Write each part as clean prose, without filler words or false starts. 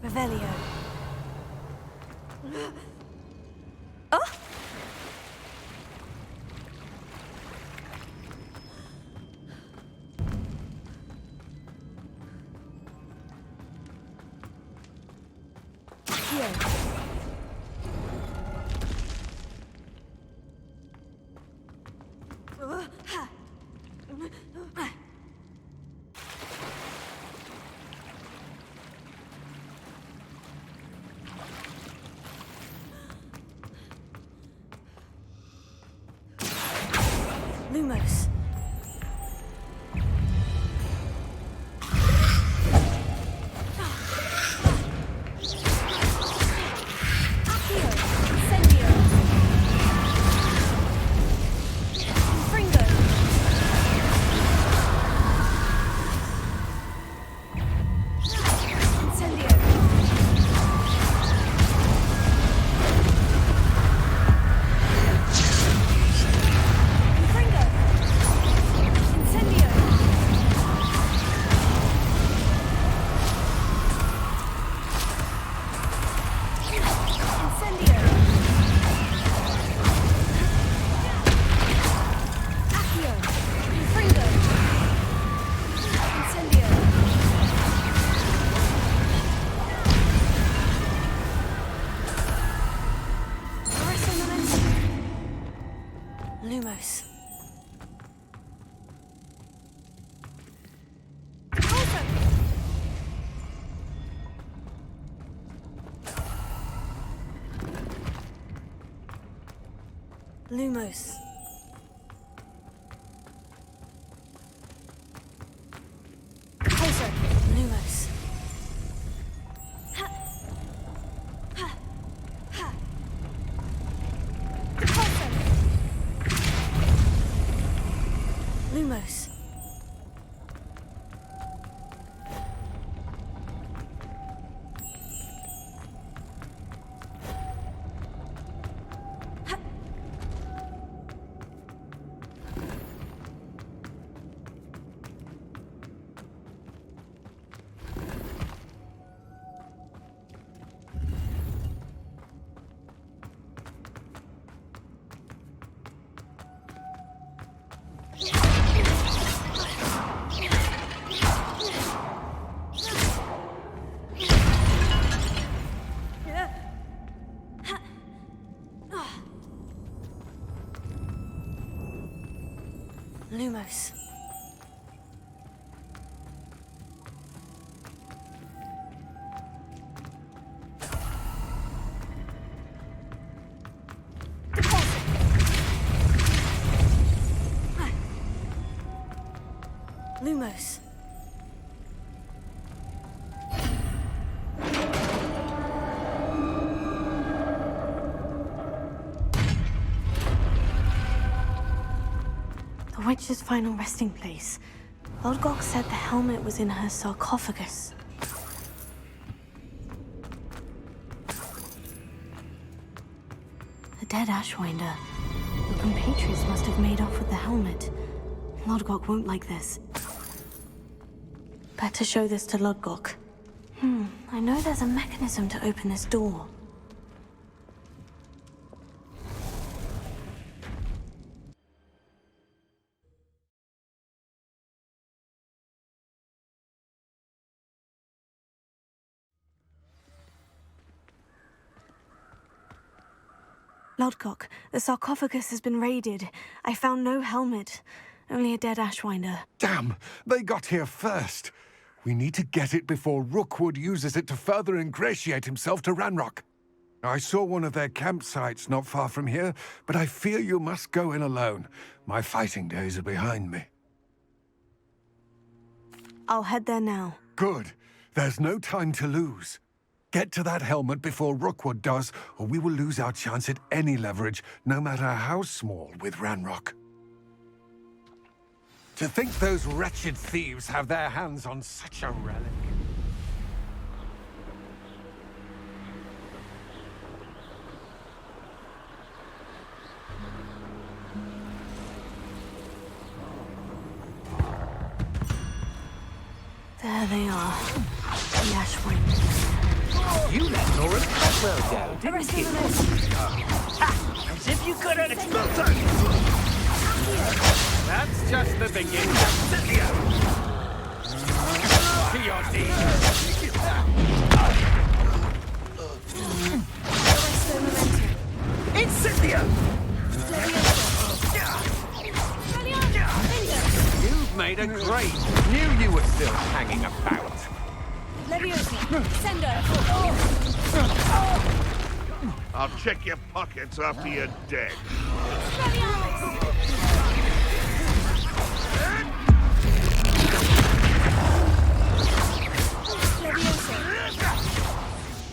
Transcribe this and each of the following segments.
Revelio. Oh! Here. Lumos. Lumos. Lumos. Closer. Lumos. Lumos. Lumos. Lumos. The witch's final resting place. Lodgok said the helmet was in her sarcophagus. The dead Ashwinder. Your compatriots must have made off with the helmet. Lodgok won't like this. Better show this to Lodgok. I know there's a mechanism to open this door. Lodgok, the sarcophagus has been raided. I found no helmet, only a dead Ashwinder. Damn! They got here first. We need to get it before Rookwood uses it to further ingratiate himself to Ranrock. I saw one of their campsites not far from here, but I fear you must go in alone. My fighting days are behind me. I'll head there now. Good. There's no time to lose. Get to that helmet before Rookwood does, or we will lose our chance at any leverage, no matter how small, with Ranrock. To think those wretched thieves have their hands on such a relic. There they are. The Ashwinder. You let Lauren Cresswell go, didn't Arrest you? the momentum. Ha! As if you couldn't expect her! That's just the beginning. Cynthia! To your deeds! Arrest the momentum. It's Cynthia! You've made a grade. Knew you were still hanging about. Leviosa. Sender. I'll check your pockets after you're dead.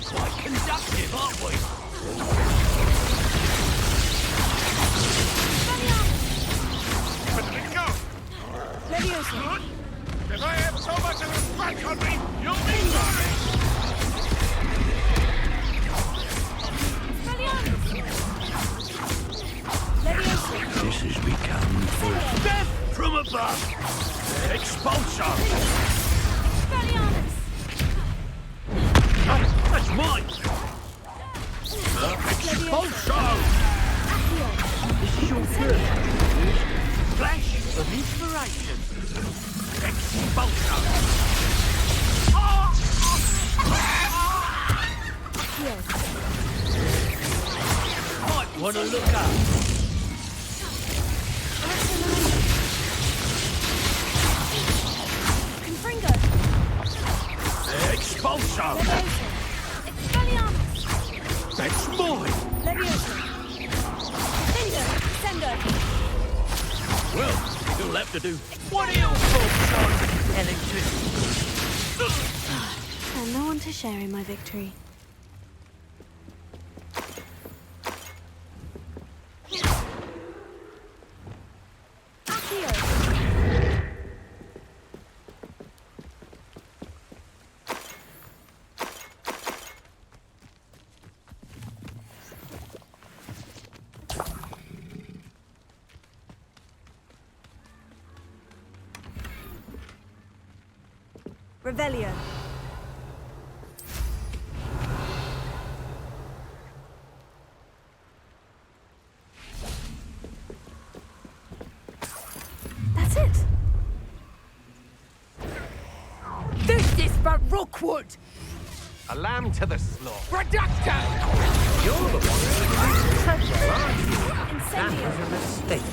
Quite conductive, aren't we? Where did it go? Leviosa. If I have so much of a scratch on me, you'll be sorry! Leviosa. This has become death from above. Expulsion. That's mine. Expulsion. This is your first. Flash of inspiration. Expulsion. Might want to look up. Confringo. Expulsion. Expelliarmus. That's mine. Leviosa. Sender. Well, you'll have to do. What are your thoughts on electricity? And no one to share in my victory. Accio. Revelio. That's it. This is for Rookwood! A lamb to the slaughter. Reductor! You're the one who treasure, aren't you? That Incendio. was a mistake.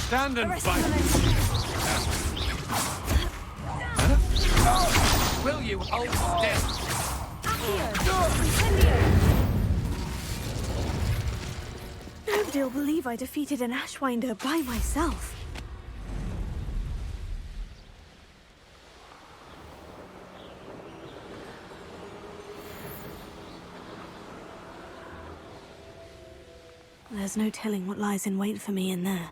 Stand and Arrest the fight. momentum. Will you hold still? Accio. Incendio. Nobody'll believe I defeated an Ashwinder by myself. There's no telling what lies in wait for me in there.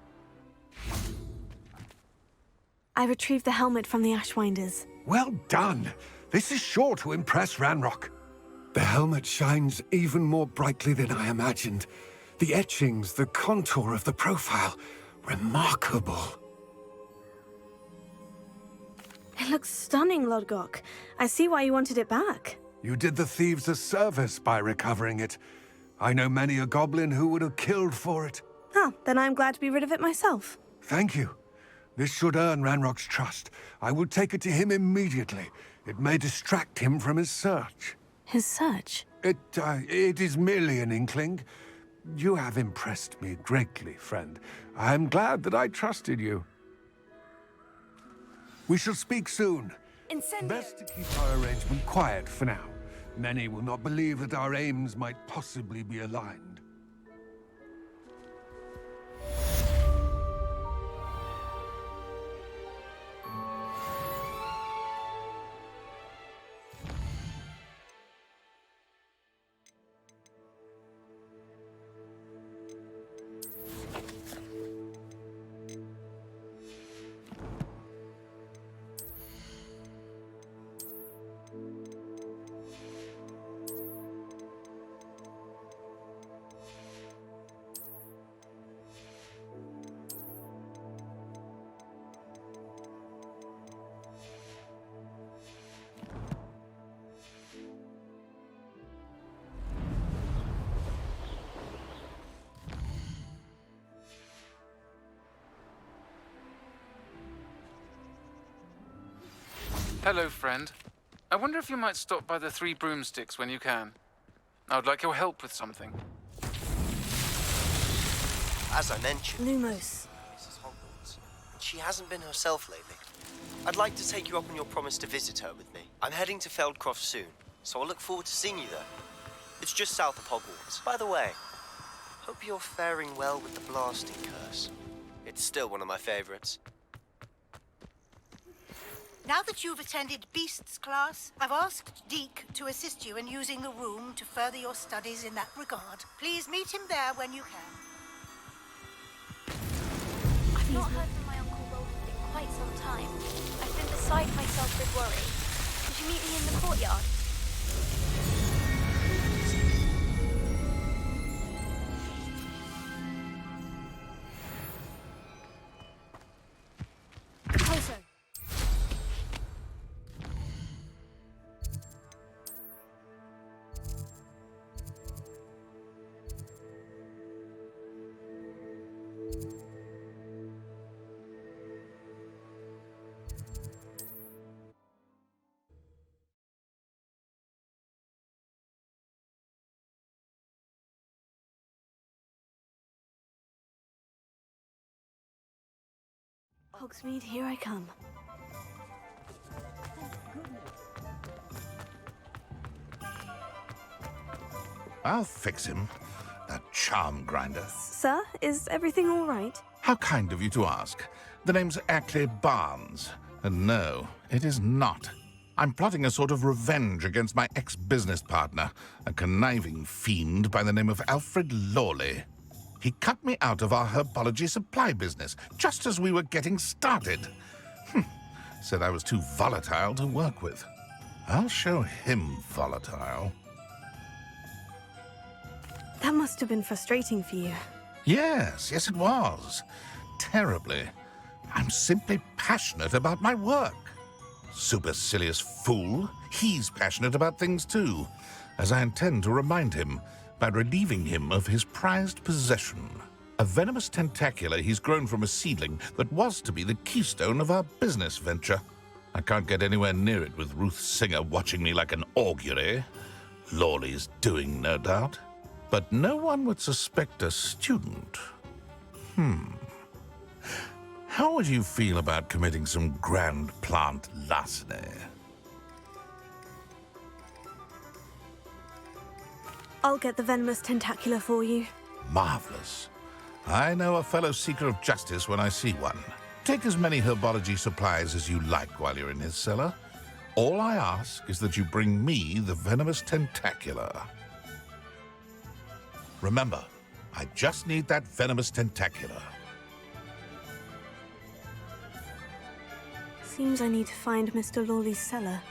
I retrieved the helmet from the Ashwinders. Well done. This is sure to impress Ranrock. The helmet shines even more brightly than I imagined. The etchings, the contour of the profile. Remarkable. It looks stunning, Lodgok. I see why you wanted it back. You did the thieves a service by recovering it. I know many a goblin who would have killed for it. Oh, then I'm glad to be rid of it myself. Thank you. This should earn Ranrock's trust. I will take it to him immediately. It may distract him from his search. His search? It is merely an inkling. You have impressed me greatly, friend. I am glad that I trusted you. We shall speak soon. Incendio. Best to keep our arrangement quiet for now. Many will not believe that our aims might possibly be aligned. Hello, friend. I wonder if you might stop by the Three Broomsticks when you can. I would like your help with something. As I mentioned, Lumos. Mrs. Hogwarts. She hasn't been herself lately. I'd like to take you up on your promise to visit her with me. I'm heading to Feldcroft soon, so I'll look forward to seeing you there. It's just south of Hogwarts. By the way, hope you're faring well with the blasting curse. It's still one of my favorites. Now that you've attended Beasts class, I've asked Deke to assist you in using the room to further your studies in that regard. Please meet him there when you can. I've not heard from my Uncle Roland in quite some time. I've been beside myself with worry. Did you meet me in the courtyard? Closer. Hogsmeade, here I come. I'll fix him. That charm grinder. Sir, is everything all right? How kind of you to ask. The name's Ackley Barnes. And no, it is not. I'm plotting a sort of revenge against my ex-business partner, a conniving fiend by the name of Alfred Lawley. He cut me out of our herbology supply business, just as we were getting started. Said I was too volatile to work with. I'll show him volatile. That must have been frustrating for you. Yes, it was. Terribly. I'm simply passionate about my work. Supercilious fool. He's passionate about things too, as I intend to remind him by relieving him of his prized possession. A venomous tentacula he's grown from a seedling that was to be the keystone of our business venture. I can't get anywhere near it with Ruth Singer watching me like an augury. Lawley's doing, no doubt. But no one would suspect a student. How would you feel about committing some grand plant larceny? I'll get the venomous tentacula for you. Marvelous. I know a fellow seeker of justice when I see one. Take as many herbology supplies as you like while you're in his cellar. All I ask is that you bring me the venomous tentacula. Remember, I just need that venomous tentacula. Seems I need to find Mr. Lawley's cellar.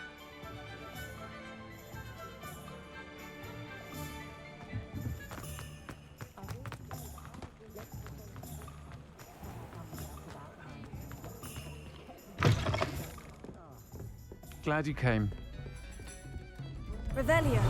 Glad you came. Revelio.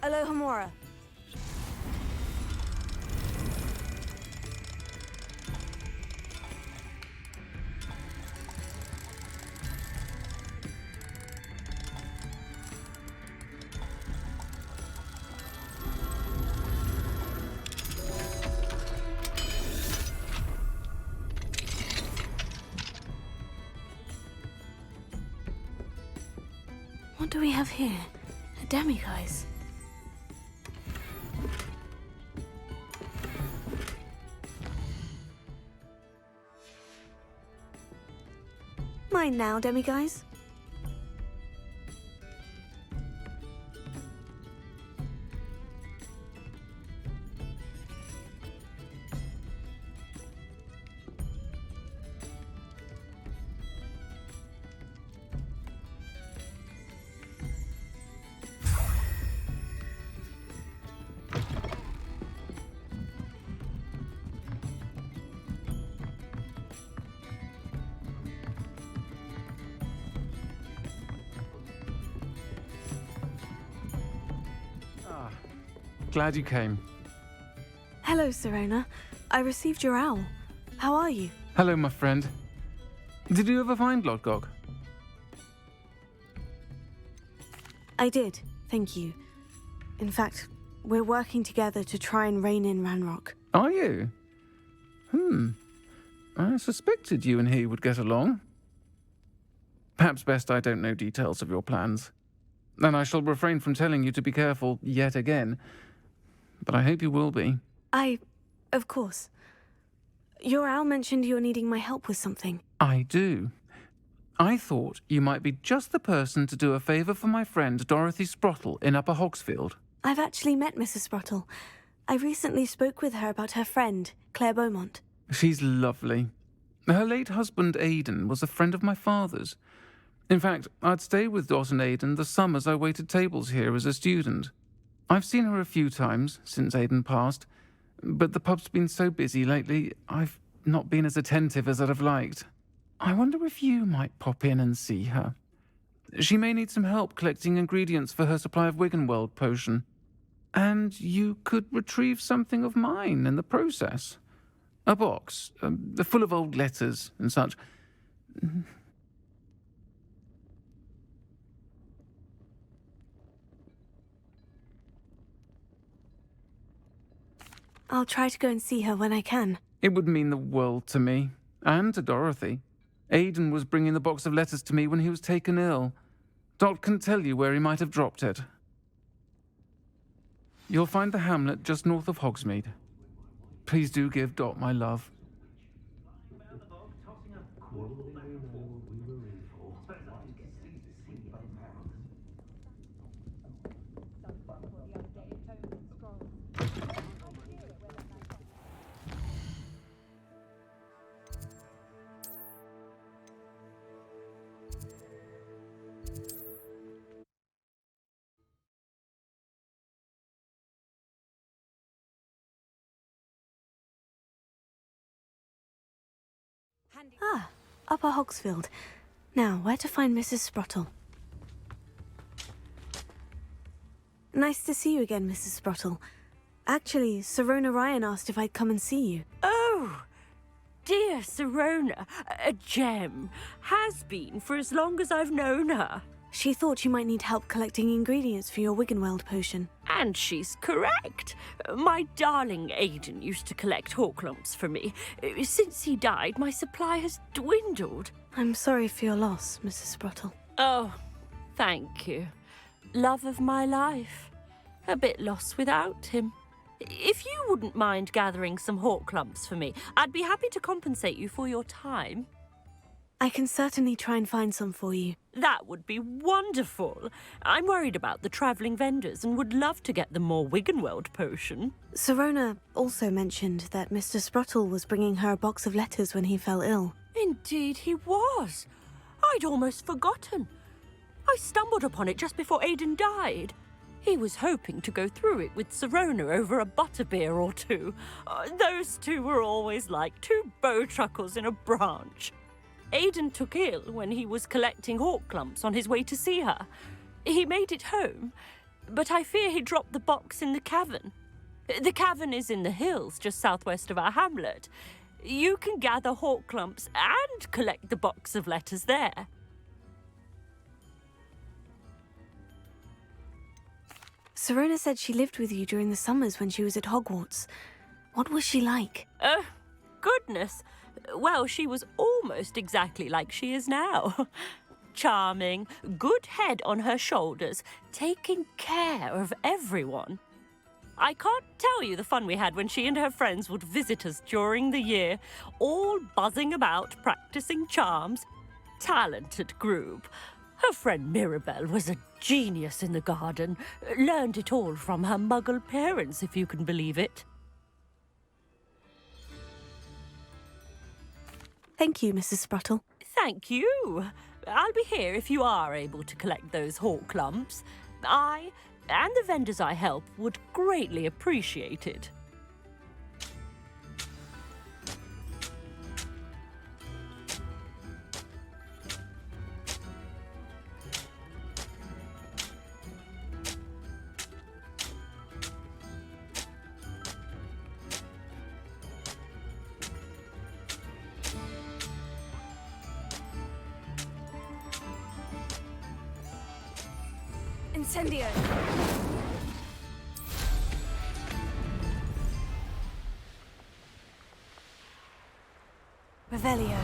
Alohomora. What do we have here? A demiguise. Mine now, demiguise. glad you came. Hello, Sirona. I received your owl. How are you? Hello, my friend. Did you ever find Lodgok? I did, thank you. In fact, we're working together to try and rein in Ranrock. Are you? I suspected you and he would get along. Perhaps best I don't know details of your plans. And I shall refrain from telling you to be careful yet again. But I hope you will be. Of course. Your owl mentioned you're needing my help with something. I do. I thought you might be just the person to do a favour for my friend Dorothy Sprottle in Upper Hogsfield. I've actually met Mrs. Sprottle. I recently spoke with her about her friend, Claire Beaumont. She's lovely. Her late husband Aidan was a friend of my father's. In fact, I'd stay with Dot and Aidan the summers I waited tables here as a student. I've seen her a few times since Aidan passed, but the pub's been so busy lately, I've not been as attentive as I'd have liked. I wonder if you might pop in and see her. She may need some help collecting ingredients for her supply of Wiggenweld potion. And you could retrieve something of mine in the process. A box, full of old letters and such. I'll try to go and see her when I can. It would mean the world to me, and to Dorothy. Aidan was bringing the box of letters to me when he was taken ill. Dot can tell you where he might have dropped it. You'll find the hamlet just north of Hogsmeade. Please do give Dot my love. Ah, Upper Hogsfield. Now, where to find Mrs. Sprottle? Nice to see you again, Mrs. Sprottle. Actually, Sirona Ryan asked if I'd come and see you. Oh, dear Sirona, a gem. Has been for as long as I've known her. She thought you might need help collecting ingredients for your Wiggenweld potion. And she's correct. My darling Aidan used to collect Horklumps for me. Since he died, my supply has dwindled. I'm sorry for your loss, Mrs. Sprottle. Oh, thank you. Love of my life. A bit lost without him. If you wouldn't mind gathering some Horklumps for me, I'd be happy to compensate you for your time. I can certainly try and find some for you. That would be wonderful. I'm worried about the travelling vendors and would love to get them more Wiggenweld potion. Sirona also mentioned that Mr. Sprottle was bringing her a box of letters when he fell ill. Indeed he was. I'd almost forgotten. I stumbled upon it just before Aidan died. He was hoping to go through it with Sirona over a butterbeer or two. Those two were always like two bowtruckles in a branch. Aidan took ill when he was collecting Horklumps on his way to see her. He made it home, but I fear he dropped the box in the cavern. The cavern is in the hills just southwest of our hamlet. You can gather Horklumps and collect the box of letters there. Sirona said she lived with you during the summers when she was at Hogwarts. What was she like? Goodness. Well, she was almost exactly like she is now. Charming, good head on her shoulders, taking care of everyone. I can't tell you the fun we had when she and her friends would visit us during the year, all buzzing about, practicing charms. Talented group. Her friend Mirabelle was a genius in the garden. Learned it all from her muggle parents, if you can believe it. Thank you, Mrs. Sprottle. Thank you. I'll be here if you are able to collect those Horklumps. I and the vendors I help would greatly appreciate it. Incendio! Revelio.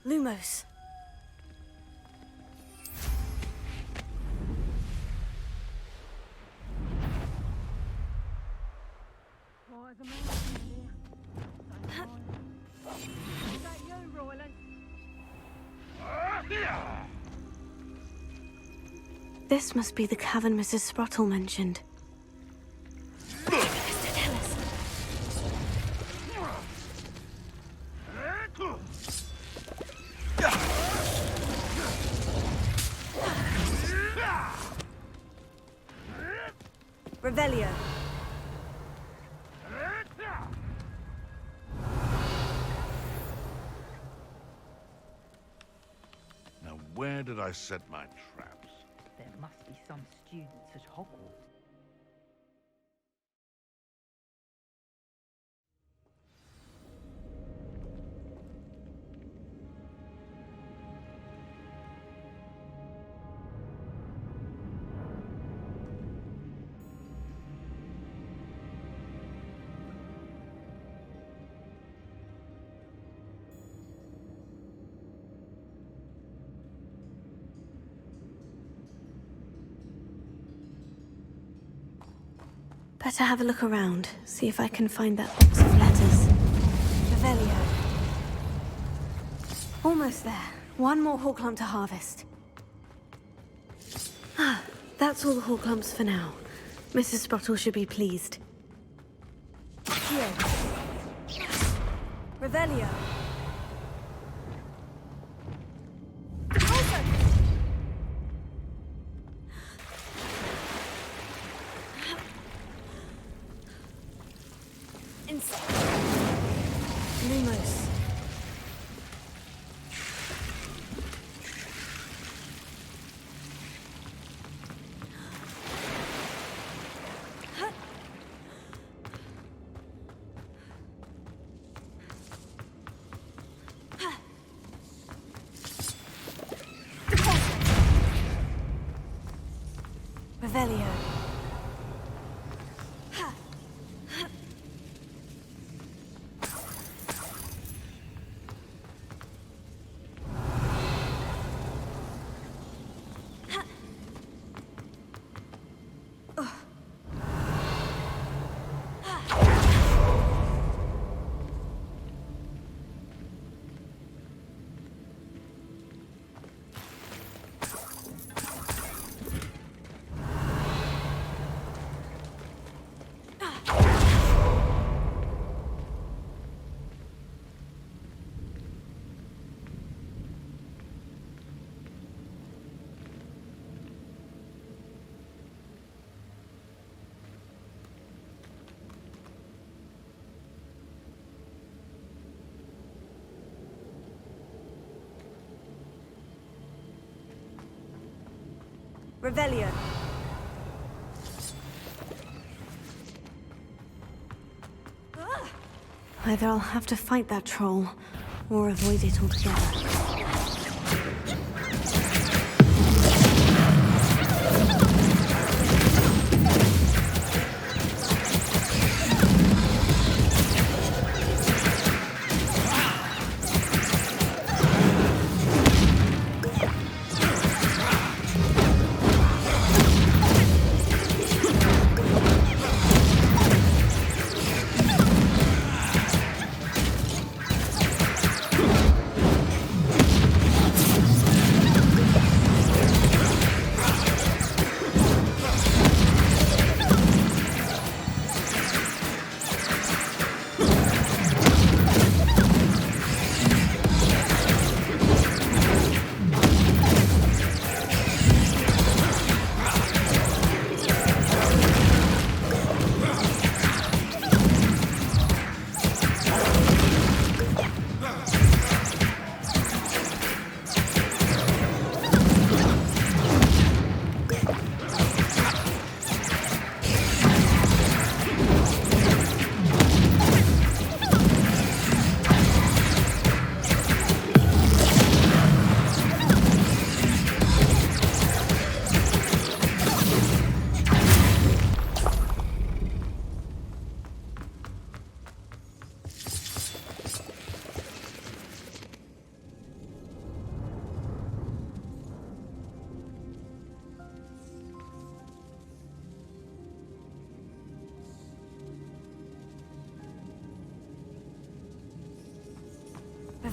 Lumos. This must be the cavern Mrs. Sprottle mentioned. Revelio. Now, where did I set my traps? There must be some students at Hogwarts. Better have a look around, see if I can find that box of letters. Revelio. Almost there. One more Horklump to harvest. Ah, that's all the Horklumps for now. Mrs. Sprottle should be pleased. Here. Revelio. Lumos. Revelio. Revelio. Either I'll have to fight that troll, or avoid it altogether.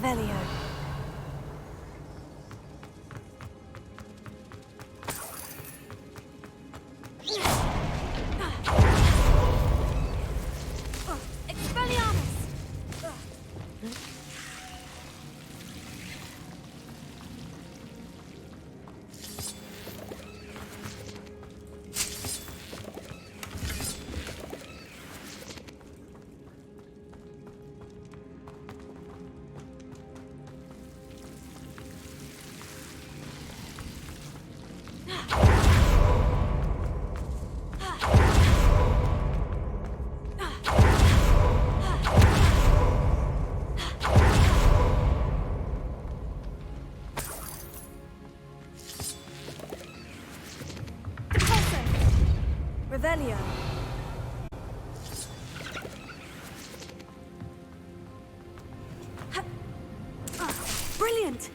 Revelio. Expelliarmus! Revelio. Brilliant!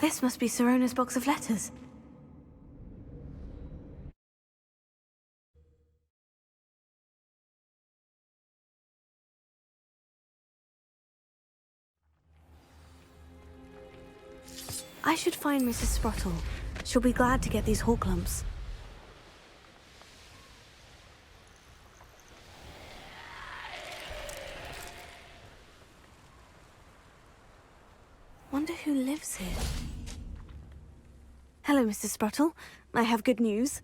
This must be Sirona's box of letters. I should find Mrs. Sprottle. She'll be glad to get these horklumps. Wonder who lives here. Hello, Mrs. Sprottle. I have good news.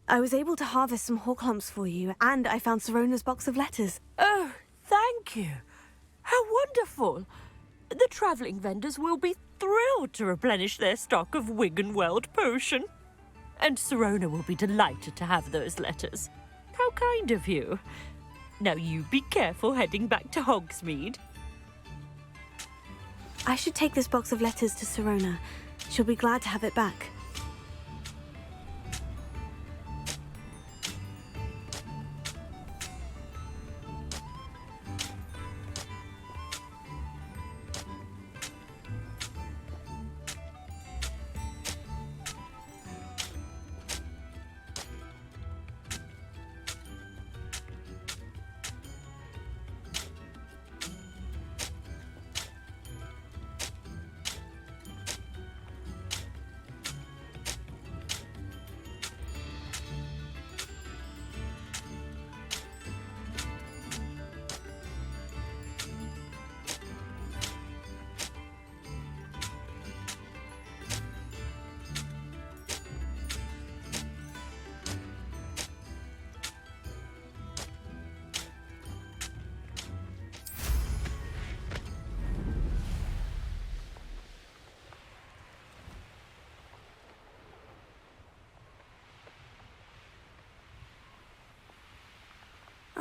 I was able to harvest some horklumps for you, and I found Sirona's box of letters. Oh, thank you. How wonderful. The travelling vendors will be thrilled to replenish their stock of Wiggenweld potion. And Sirona will be delighted to have those letters. How kind of you. Now you be careful heading back to Hogsmeade. I should take this box of letters to Sirona. She'll be glad to have it back.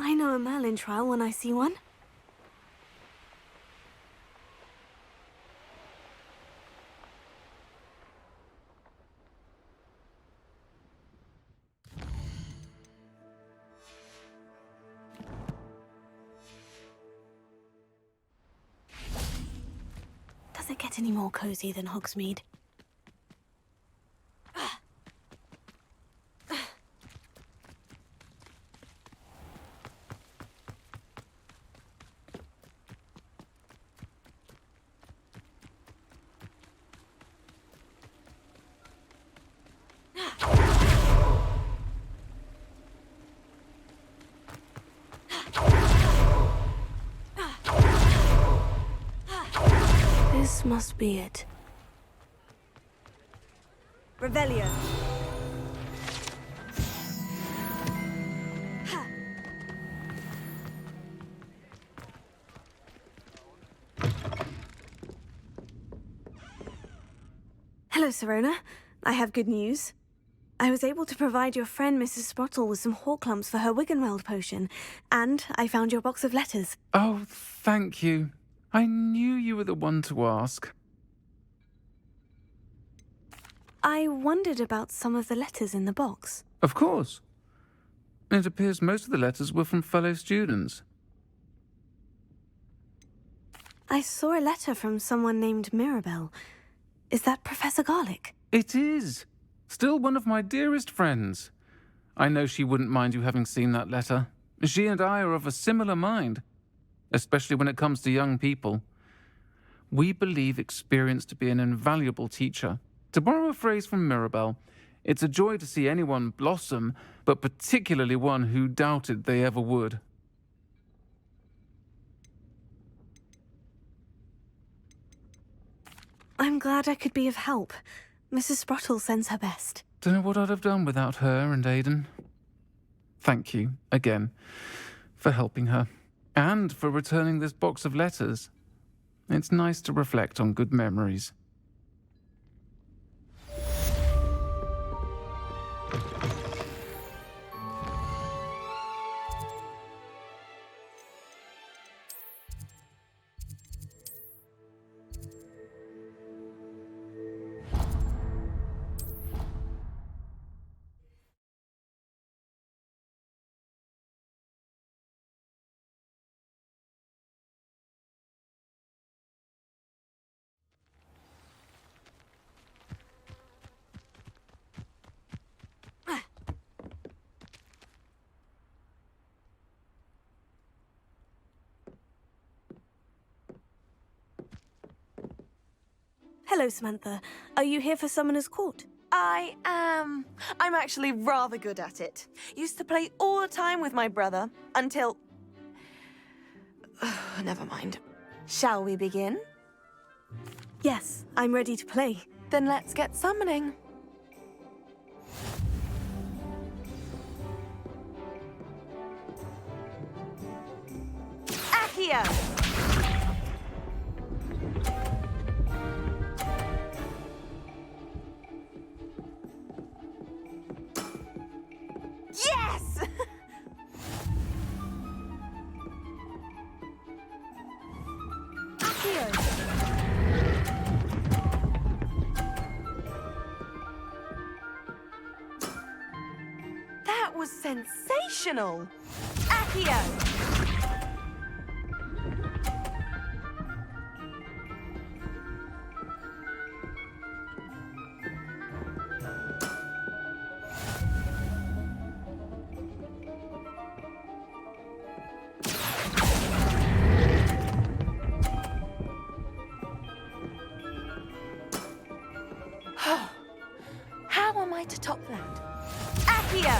I know a Merlin trial when I see one. it get any more cozy than Hogsmeade? This must be it. Revelio. Hello, Sirona. I have good news. I was able to provide your friend Mrs. Sprottle with some Horklumps for her Wiggenweld potion, and I found your box of letters. Oh, thank you. I knew you were the one to ask. I wondered about some of the letters in the box. Of course. It appears most of the letters were from fellow students. I saw a letter from someone named Mirabelle. Is that Professor Garlick? It is. Still one of my dearest friends. I know she wouldn't mind you having seen that letter. She and I are of a similar mind, especially when it comes to young people. We believe experience to be an invaluable teacher. To borrow a phrase from Mirabelle, it's a joy to see anyone blossom, but particularly one who doubted they ever would. I'm glad I could be of help. Mrs. Sprottle sends her best. Don't know what I'd have done without her and Aidan. Thank you, again, for helping her, and for returning this box of letters. It's nice to reflect on good memories. Hello, Samantha. Are you here for Summoner's Court? I am. I'm actually rather good at it. Used to play all the time with my brother until... Never mind. Shall we begin? Yes, I'm ready to play. Then let's get summoning. Accio! Yes! Accio! That was sensational! Accio! How am I to top that? Accio!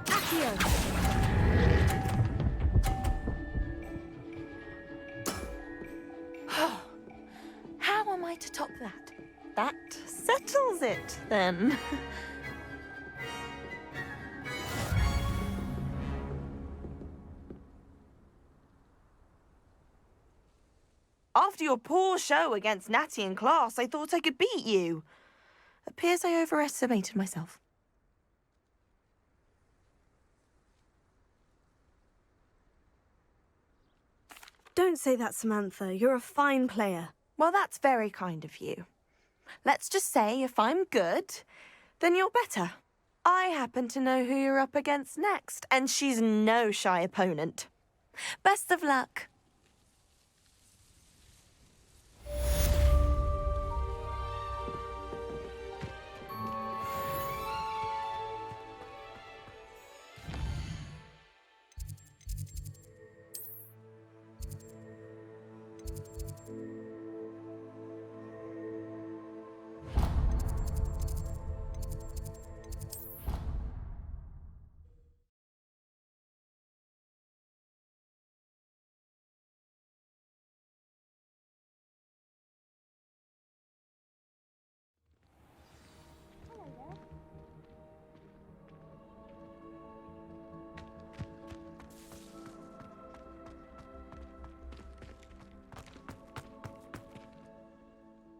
Accio! How am I to top that? That settles it, then. After your poor show against Natty in class, I thought I could beat you. Appears I overestimated myself. Don't say that, Samantha. You're a fine player. Well, that's very kind of you. Let's just say if I'm good, then you're better. I happen to know who you're up against next, and she's no shy opponent. Best of luck.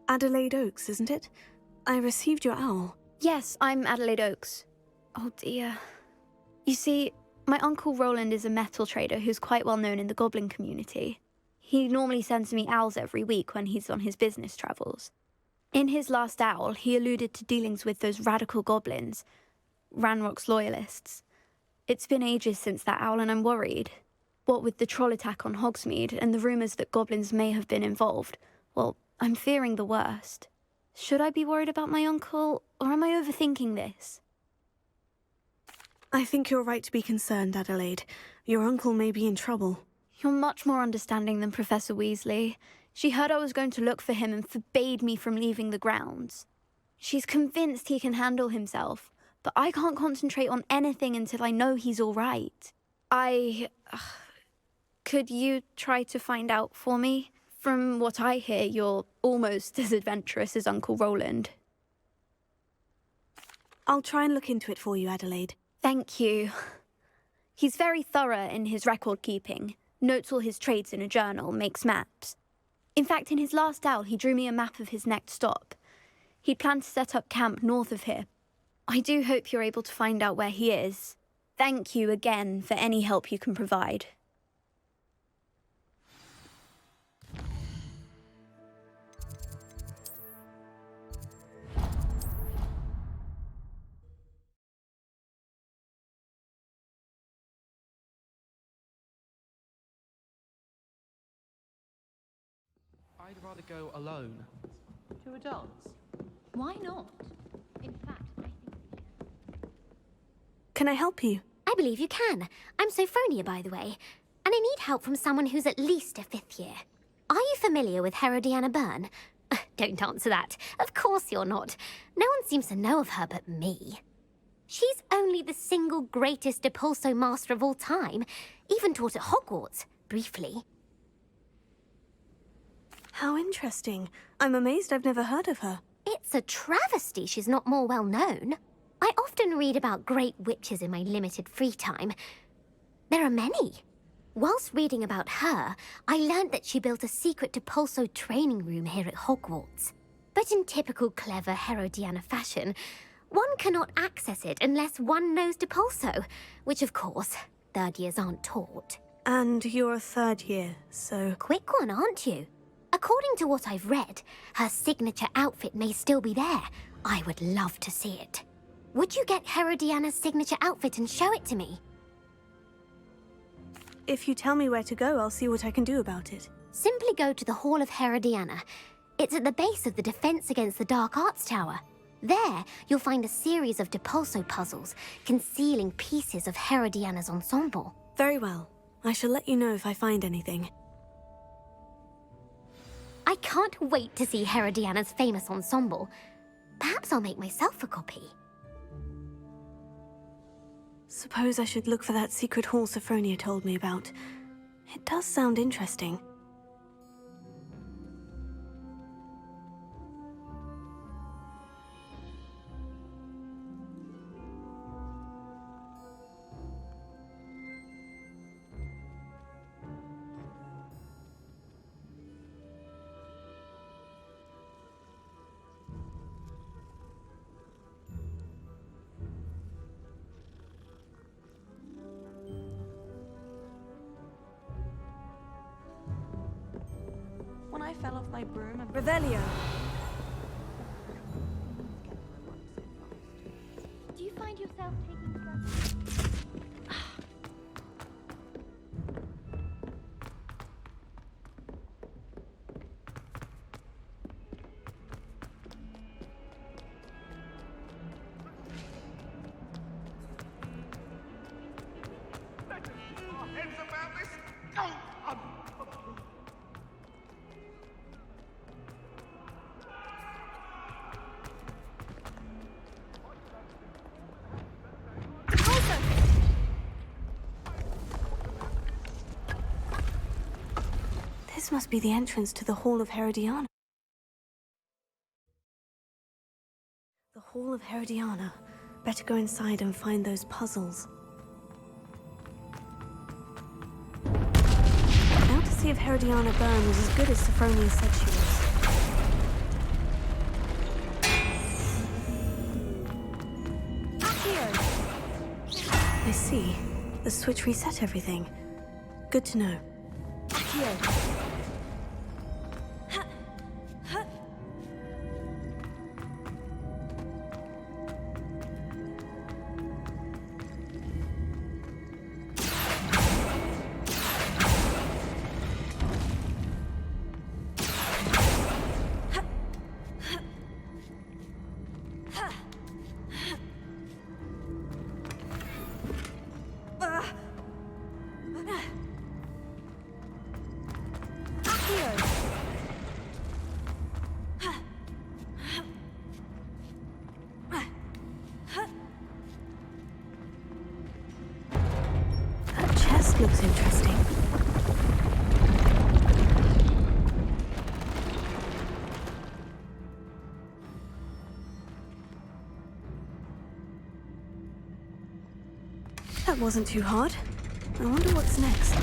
Adelaide Oaks, isn't it? I received your owl. Yes, I'm Adelaide Oaks. Oh dear. You see, my uncle Roland is a metal trader who's quite well known in the goblin community. He normally sends me owls every week when he's on his business travels. In his last owl, he alluded to dealings with those radical goblins, Ranrock's loyalists. It's been ages since that owl and I'm worried. What with the troll attack on Hogsmeade and the rumours that goblins may have been involved, well, I'm fearing the worst. Should I be worried about my uncle, or am I overthinking this? I think you're right to be concerned, Adelaide. Your uncle may be in trouble. You're much more understanding than Professor Weasley. She heard I was going to look for him and forbade me from leaving the grounds. She's convinced he can handle himself, but I can't concentrate on anything until I know he's all right. Could you try to find out for me? From what I hear, you're almost as adventurous as Uncle Roland. I'll try and look into it for you, Adelaide. Thank you. He's very thorough in his record keeping, notes all his trades in a journal, makes maps. In fact, in his last owl, he drew me a map of his next stop. He'd planned to set up camp north of here. I do hope you're able to find out where he is. Thank you again for any help you can provide. I'd rather go alone. To a dance? Why not? In fact, I think we can. Can I help you? I believe you can. I'm Sophronia, by the way, and I need help from someone who's at least a 5th year. Are you familiar with Herodiana Byrne? Don't answer that. Of course you're not. No one seems to know of her but me. She's only the single greatest Depulso master of all time, even taught at Hogwarts, briefly. How interesting. I'm amazed I've never heard of her. It's a travesty she's not more well known. I often read about great witches in my limited free time. There are many. Whilst reading about her, I learned that she built a secret Depulso training room here at Hogwarts. But in typical clever Herodiana fashion, one cannot access it unless one knows Depulso, which of course, 3rd years aren't taught. And you're a 3rd year, so... Quick one, aren't you? According to what I've read, her signature outfit may still be there. I would love to see it. Would you get Herodiana's signature outfit and show it to me? If you tell me where to go, I'll see what I can do about it. Simply go to the Hall of Herodiana. It's at the base of the Defense Against the Dark Arts Tower. There, you'll find a series of Depulso puzzles concealing pieces of Herodiana's ensemble. Very well. I shall let you know if I find anything. I can't wait to see Herodiana's famous ensemble. Perhaps I'll make myself a copy. Suppose I should look for that secret hall Sophronia told me about. It does sound interesting. When I fell off my broom and... Revelio! yourself taking Heads about this? Go! This must be the entrance to the Hall of Herodiana. The Hall of Herodiana. Better go inside and find those puzzles. The Outer of Herodiana Byrne was as good as Sophronia said she was. I see. The switch reset everything. Good to know. That chest looks interesting. That wasn't too hard. I wonder what's next.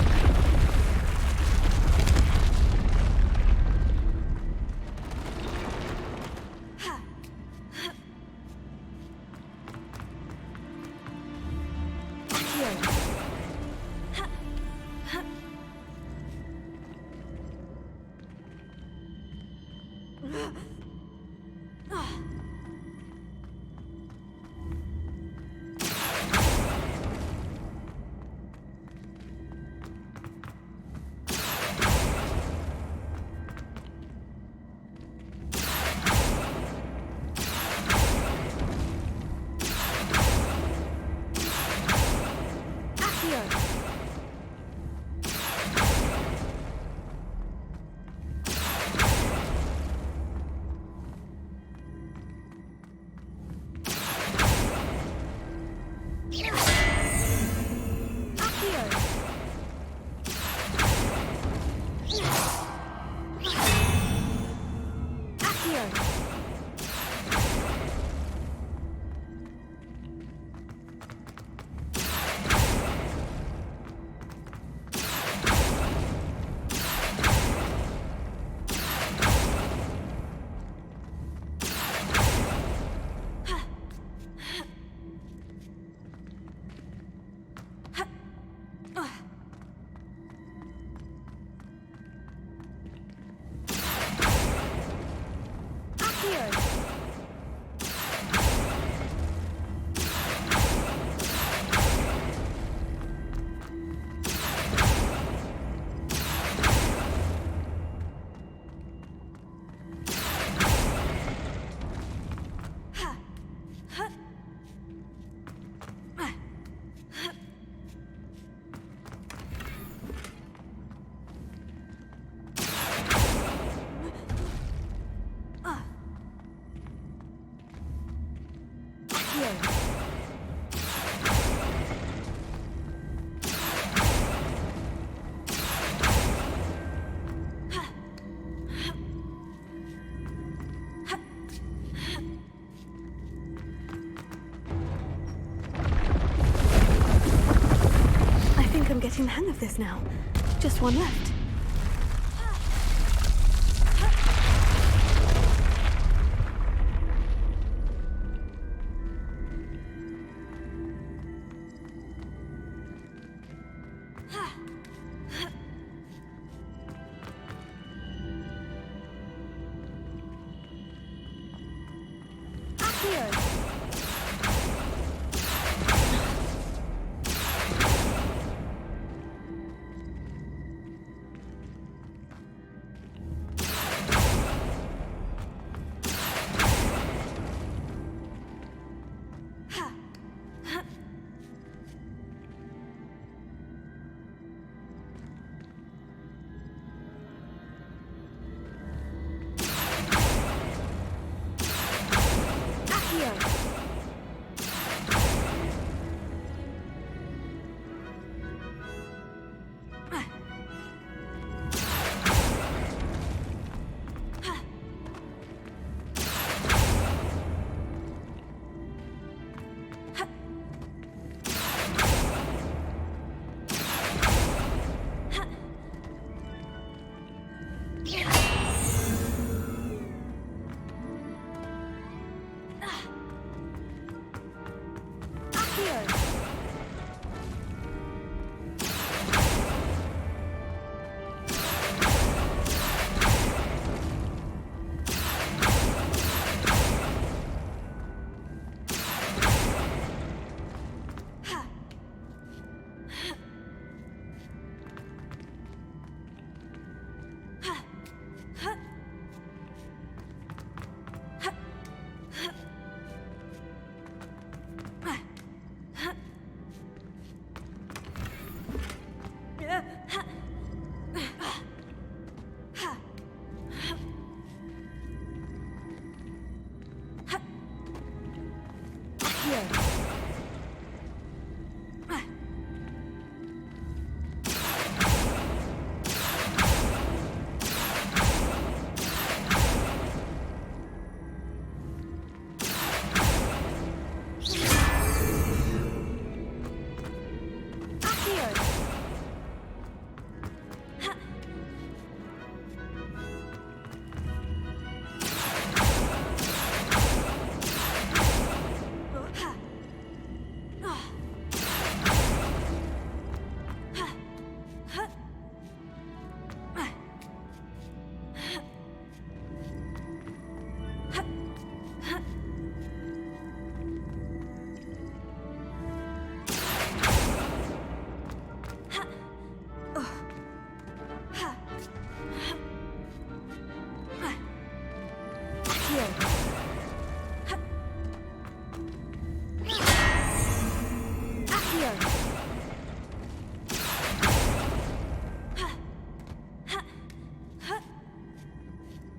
I'm getting the hang of this now. Just one left.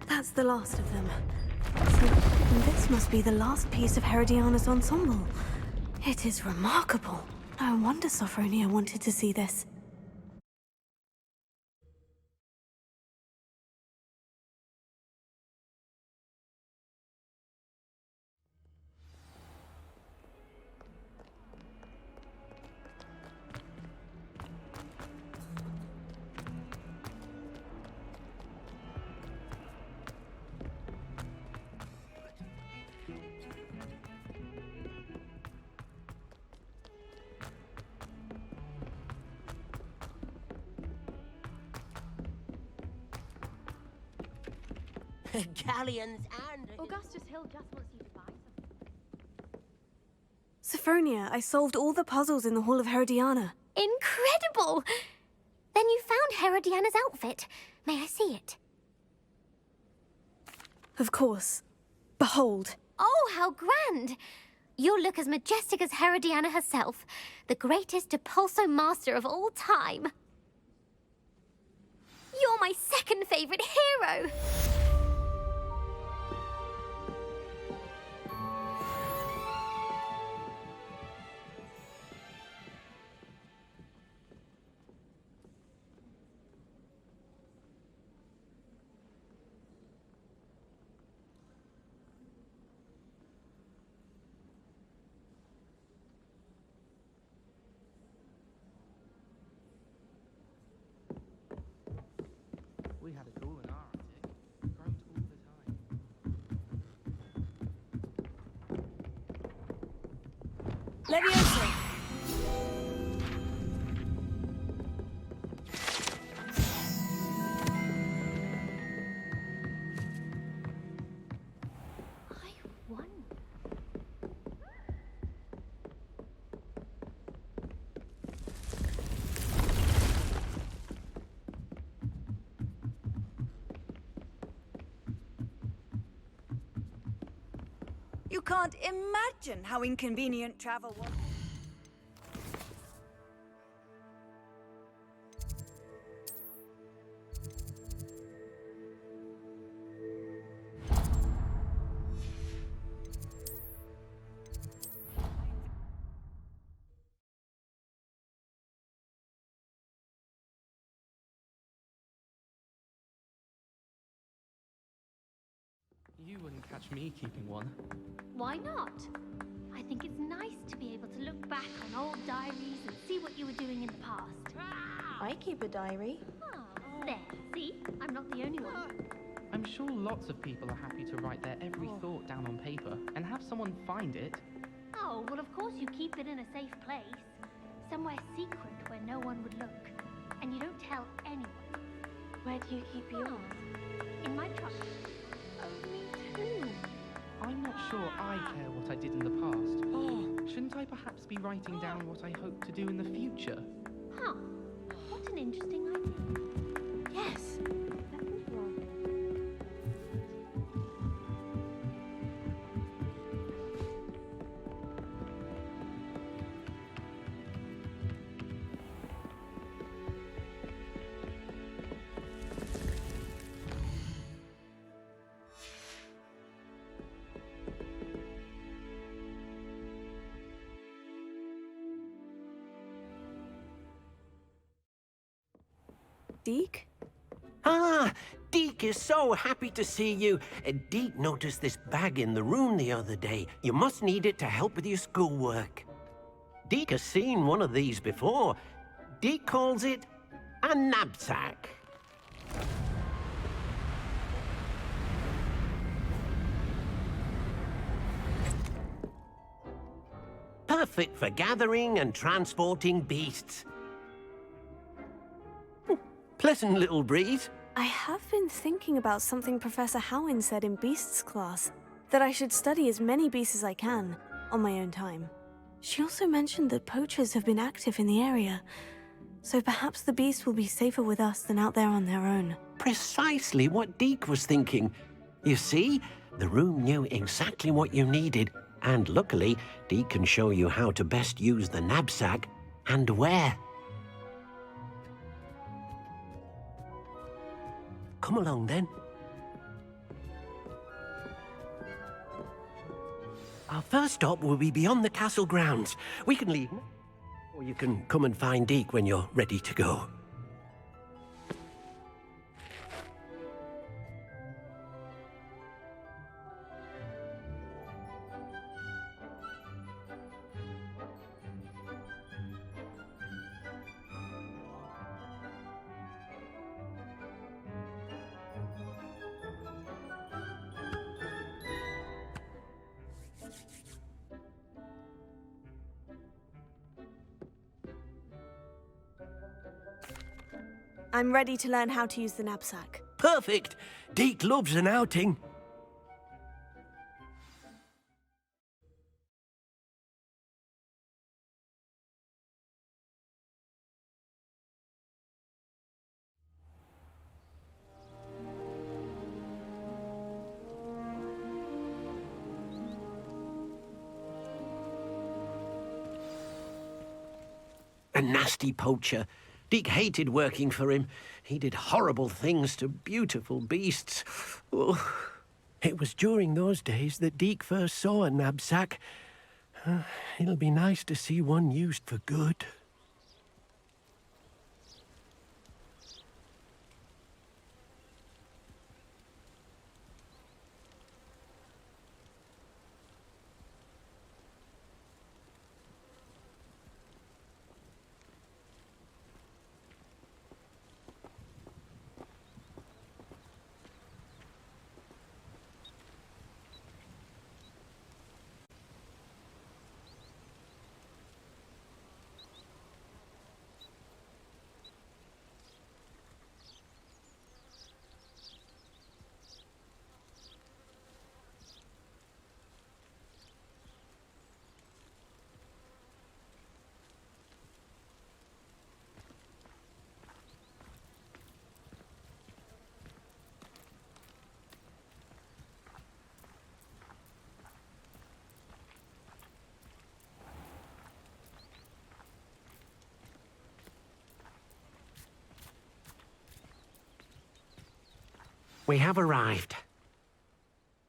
That's the last of them. So this must be the last piece of Herodiana's ensemble. It is remarkable. No wonder Sophronia wanted to see this. Galleons and... Augustus Hill just wants you to buy something. Sophronia, I solved all the puzzles in the Hall of Herodiana. Incredible! Then you found Herodiana's outfit. May I see it? Of course. Behold. Oh, how grand! You'll look as majestic as Herodiana herself, the greatest Depulso master of all time. You're my second favorite hero! We had a cool in our attic. Grows all the time. Leviosa! You can't imagine how inconvenient travel was. You wouldn't catch me keeping one. Why not? I think it's nice to be able to look back on old diaries and see what you were doing in the past. I keep a diary. Oh, there. See? I'm not the only one. I'm sure lots of people are happy to write their every thought down on paper and have someone someone find it. Oh, well, of course you keep it in a safe place. Somewhere secret where no one would look. And you don't tell anyone. Where do you keep yours? In my trunk. Oh, me too. I'm not sure I care what I did in the past. Oh, shouldn't I perhaps be writing down what I hope to do in the future? Huh. What an interesting idea. Yes. Deke? Ah, Deke is so happy to see you. Deke noticed this bag in the room the other day. You must need it to help with your schoolwork. Deke has seen one of these before. Deke calls it a knapsack. Perfect for gathering and transporting beasts. Pleasant little breeze. I have been thinking about something Professor Howin said in Beasts class, that I should study as many beasts as I can, on my own time. She also mentioned that poachers have been active in the area, so perhaps the beasts will be safer with us than out there on their own. Precisely what Deke was thinking. You see, the room knew exactly what you needed, and luckily, Deke can show you how to best use the knapsack and where. Come along, then. Our first stop will be beyond the castle grounds. We can leave, or you can come and find Deke when you're ready to go. I'm ready to learn how to use the knapsack. Perfect! Deke loves an outing. A nasty poacher. Deke hated working for him. He did horrible things to beautiful beasts. Oh, it was during those days that Deke first saw a knapsack. It'll be nice to see one used for good. We have arrived.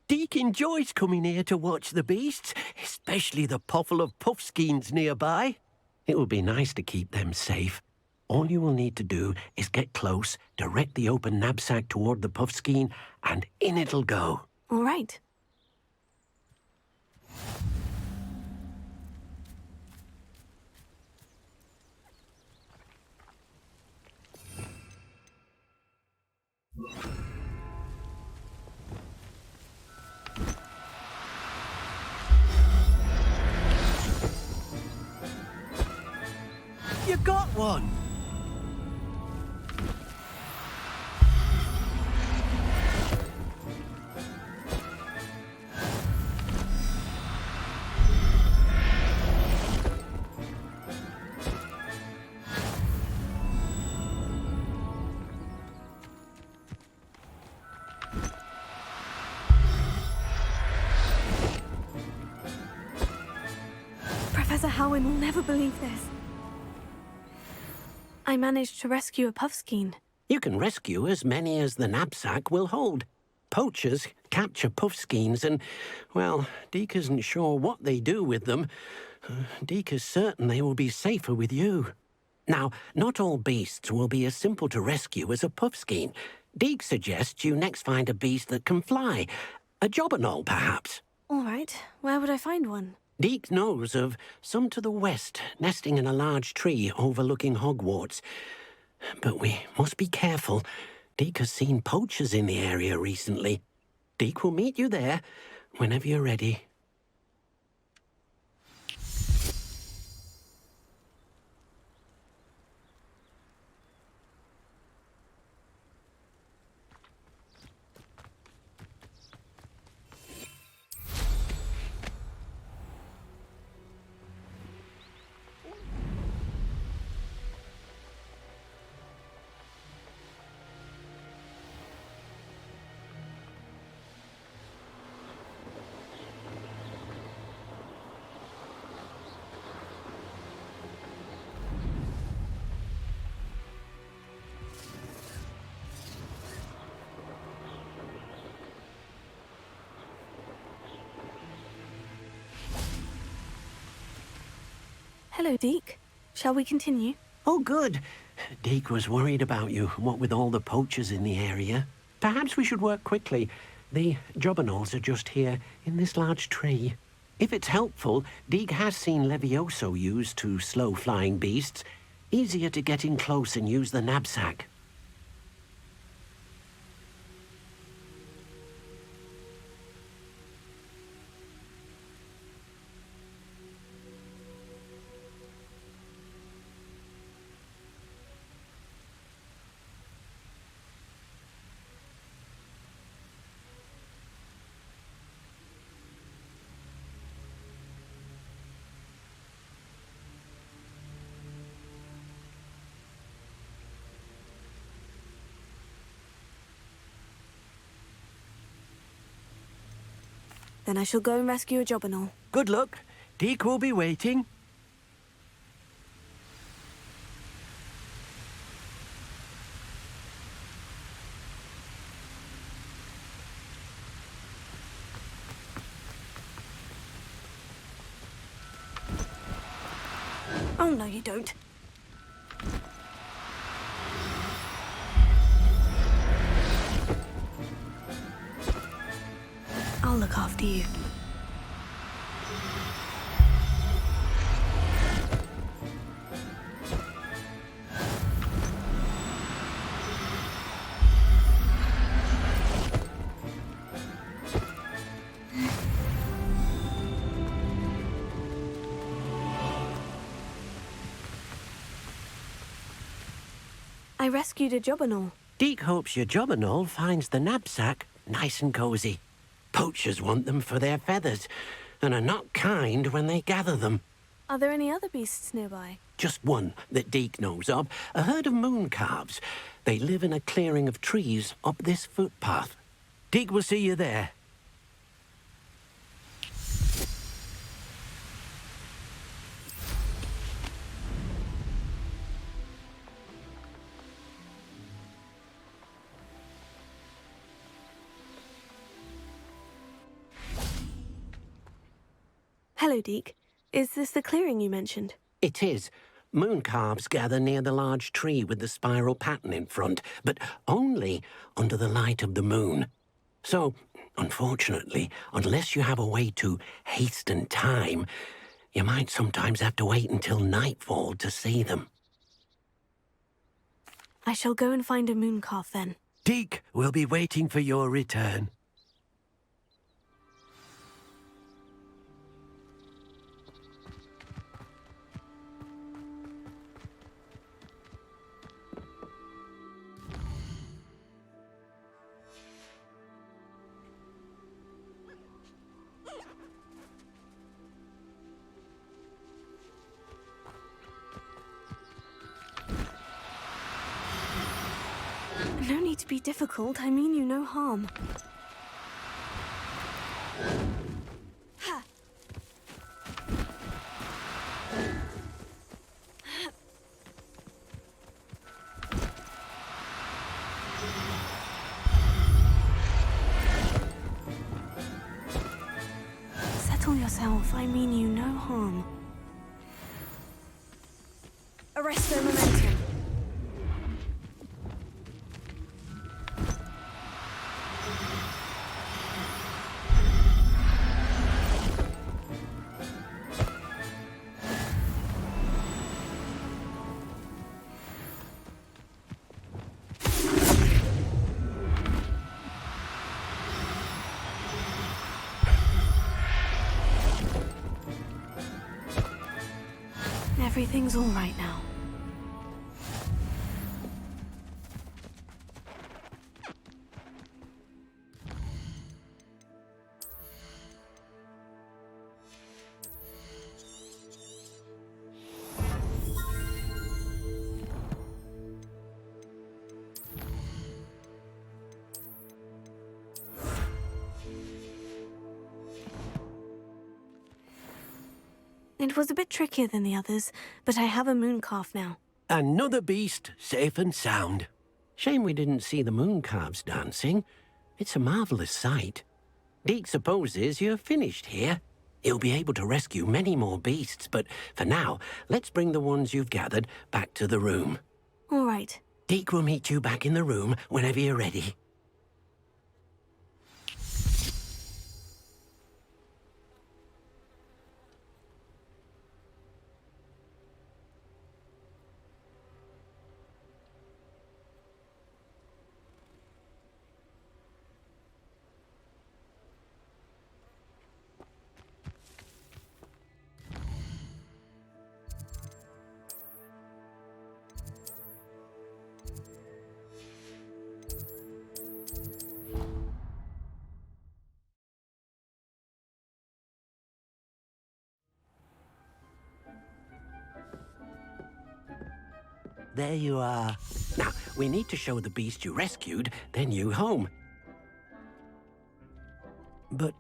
Deke enjoys coming here to watch the beasts, especially the potful of puffskeins nearby. It will be nice to keep them safe. All you will need to do is get close, direct the open knapsack toward the puffskein, and in it'll go. All right. one. Professor Howin will never believe this. I managed to rescue a puffskein. You can rescue as many as the knapsack will hold. Poachers capture puffskeins and, well, Deke isn't sure what they do with them. Deke is certain they will be safer with you. Now, not all beasts will be as simple to rescue as a puffskein. Deke suggests you next find a beast that can fly. A jobberknoll, perhaps. All right, where would I find one? Deke knows of some to the west, nesting in a large tree overlooking Hogwarts. But we must be careful. Deke has seen poachers in the area recently. Deke will meet you there whenever you're ready. Hello, Deke. Shall we continue? Oh, good. Deke was worried about you, what with all the poachers in the area. Perhaps we should work quickly. The jobberknolls are just here, in this large tree. If it's helpful, Deke has seen Levioso used to slow flying beasts. Easier to get in close and use the knapsack. Then I shall go and rescue a jobberknoll. Good luck. Deke will be waiting. Oh, no, you don't. I'll look after you. I rescued a jobberknoll. Deke hopes your jobberknoll finds the knapsack nice and cozy. Poachers want them for their feathers, and are not kind when they gather them. Are there any other beasts nearby? Just one that Deke knows of, a herd of moon calves. They live in a clearing of trees up this footpath. Deke will see you there. Hello, Deke. Is this the clearing you mentioned? It is. Moon calves gather near the large tree with the spiral pattern in front, but only under the light of the moon. So, unfortunately, unless you have a way to hasten time, you might sometimes have to wait until nightfall to see them. I shall go and find a moon calf then. Deke will be waiting for your return. me to be difficult, I mean you no harm. Ha! Settle yourself, I mean you no harm. Arresto momentum. Everything's all right now. It was a bit trickier than the others, but I have a moon calf now. Another beast, safe and sound. Shame we didn't see the moon calves dancing. It's a marvellous sight. Deke supposes you're finished here. He'll be able to rescue many more beasts, but for now, let's bring the ones you've gathered back to the room. All right. Deke will meet you back in the room whenever you're ready. There you are. Now, we need to show the beast you rescued their new home. But,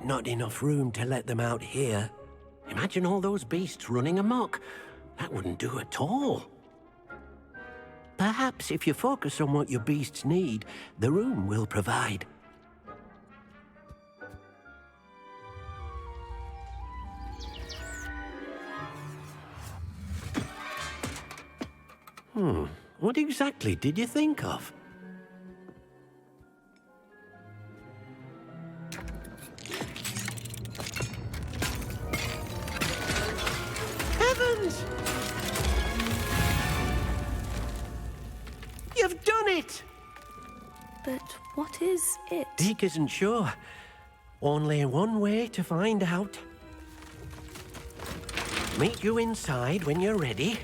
not enough room to let them out here. Imagine all those beasts running amok. That wouldn't do at all. Perhaps if you focus on what your beasts need, the room will provide. What exactly did you think of? Heavens! You've done it! But what is it? Deke isn't sure. Only one way to find out. Meet you inside when you're ready.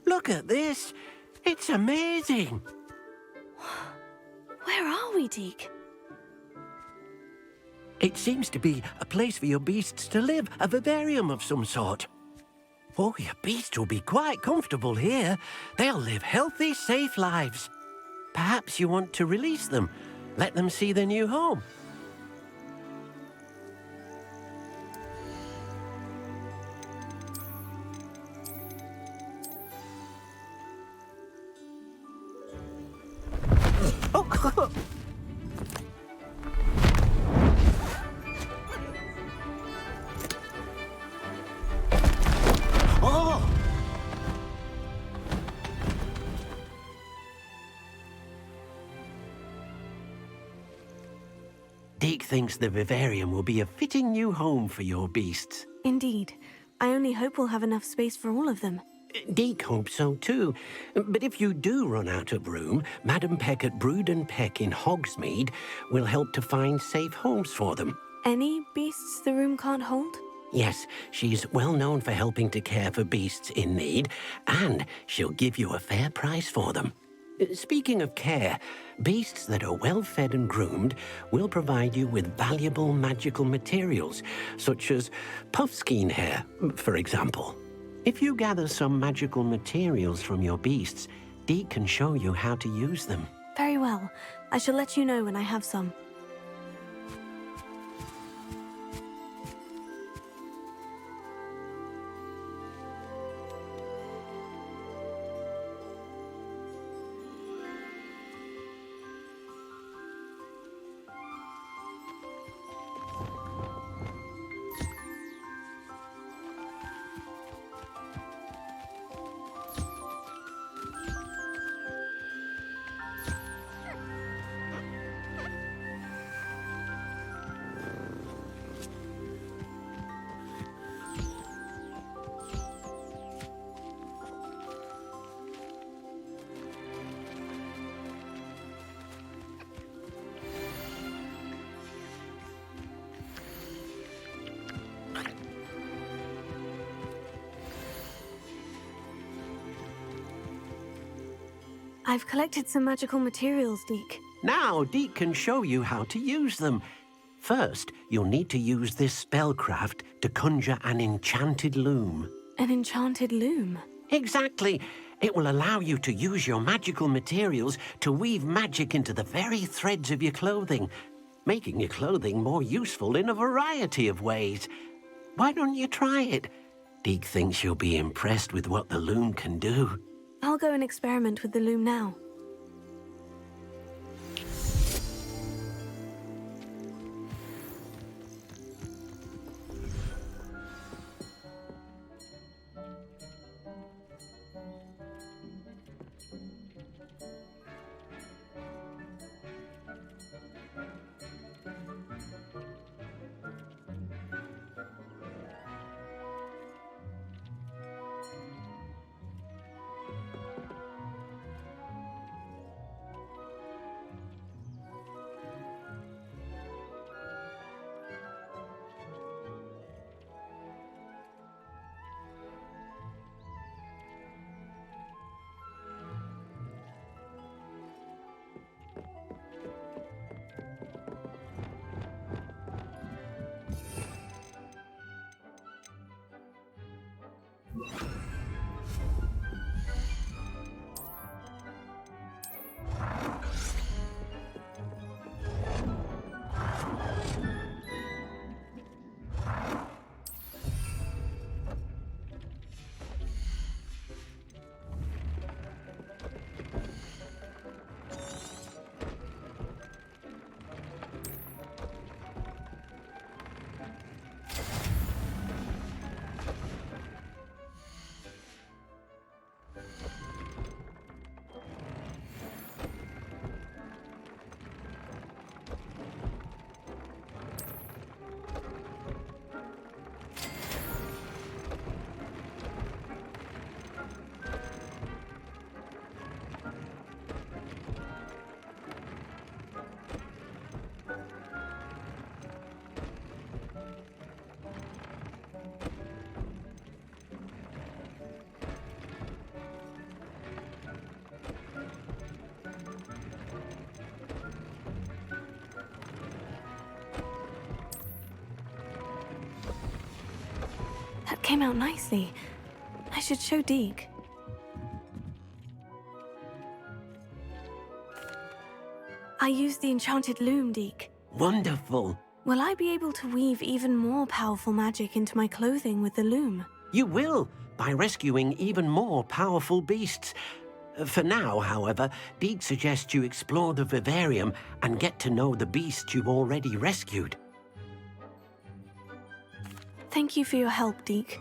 Look at this. It's amazing. Where are we, Deke? It seems to be a place for your beasts to live, a vivarium of some sort. Oh, your beasts will be quite comfortable here. They'll live healthy, safe lives. Perhaps you want to release them, let them see their new home. Oh! Deke thinks the vivarium will be a fitting new home for your beasts. Indeed. I only hope we'll have enough space for all of them. Deke hopes so too. But if you do run out of room, Madam Peck at Brood and Peck in Hogsmeade will help to find safe homes for them. Any beasts the room can't hold? Yes, she's well known for helping to care for beasts in need, and she'll give you a fair price for them. Speaking of care, beasts that are well fed and groomed will provide you with valuable magical materials, such as puffskein hair, for example. If you gather some magical materials from your beasts, Deke can show you how to use them. Very well. I shall let you know when I have some. I've collected some magical materials, Deke. Now, Deke can show you how to use them. First, you'll need to use this spellcraft to conjure an enchanted loom. An enchanted loom? Exactly. It will allow you to use your magical materials to weave magic into the very threads of your clothing, making your clothing more useful in a variety of ways. Why don't you try it? Deke thinks you'll be impressed with what the loom can do. I'll go and experiment with the loom now. That came out nicely. I should show Deke. I used the enchanted loom, Deke. Wonderful. Will I be able to weave even more powerful magic into my clothing with the loom? You will, by rescuing even more powerful beasts. For now, however, Deke suggests you explore the vivarium and get to know the beasts you've already rescued. Thank you for your help, Deke.